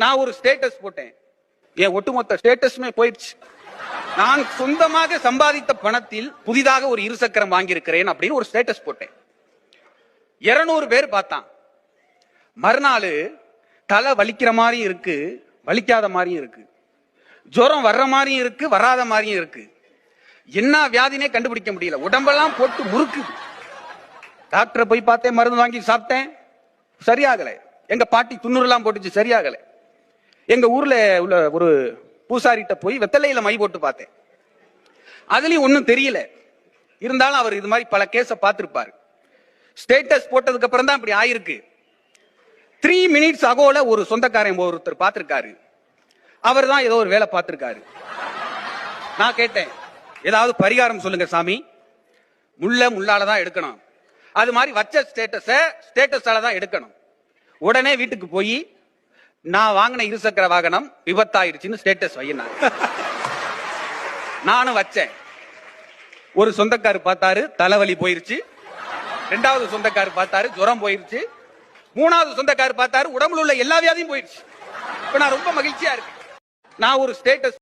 நான் ஒரு ஸ்டேட்டஸ் போட்டேன். என் ஒட்டுமொத்த ஸ்டேட்டஸுமே போயிடுச்சு. நான் சொந்தமாக சம்பாதித்த பணத்தில் புதிதாக ஒரு இருசக்கரம் வாங்கியிருக்கிறேன் அப்படின்னு ஒரு ஸ்டேட்டஸ் போட்டேன். 200 பேர் பார்த்தான். மறுநாள் தலை வலிக்கிற மாதிரியும் இருக்கு, வலிக்காத மாதிரியும் இருக்கு, ஜுரம் வர்ற மாதிரியும் இருக்கு, வராத மாதிரியும் இருக்கு. என்ன வியாதினே கண்டுபிடிக்க முடியல. உடம்பெல்லாம் போட்டு முறுக்குது. டாக்டரை போய் பார்த்தேன், மருந்து வாங்கி சாப்பிட்டேன், சரியாகல. எங்க பாட்டி துண்ணூறுலாம் போட்டுச்சு, சரியாகல. எங்க ஊர்ல உள்ள ஒரு பூசாரிட்ட போய் வெத்தலையில மை போட்டு பார்த்தேன், அதுலயும் ஒன்னும் தெரியல. இருந்தாலும் அவர் இது மாதிரி பல கேஸ பார்த்திருப்பாரு. ஸ்டேட்டஸ் போட்டதுக்கு அப்புறம் தான் இப்படி ஆயிருக்கு. 3 minutes அகோல ஒரு சொந்தக்காரன் ஒருத்தர் பார்த்திருக்காரு. அவர் தான் ஏதோ ஒரு வேலை பார்த்திருக்காரு. நான் கேட்டேன், ஏதாவது பரிகாரம் சொல்லுங்க சாமி. முள்ளால தான் எடுக்கணும், அது மாதிரி வச்ச ஸ்டேட்டஸால தான் எடுக்கணும். உடனே வீட்டுக்கு போய் நான் வாங்கின இருசக்கர வாகனம் விபத்தாயிருச்சுன்னு ஸ்டேட்டஸ் வையினார். நானும் வச்சேன். ஒரு சொந்தக்காரு பார்த்தாரு, தலைவலி போயிருச்சு. 2வது சொந்தக்காரு பார்த்தாரு, ஜுரம் போயிருச்சு. 3வது சொந்தக்காரு பார்த்தாரு, உடம்புல உள்ள எல்லா வியாதியும் போயிருச்சு. இப்ப நான் ரொம்ப மகிழ்ச்சியா இருக்கேன். நான் ஒரு ஸ்டேட்டஸ்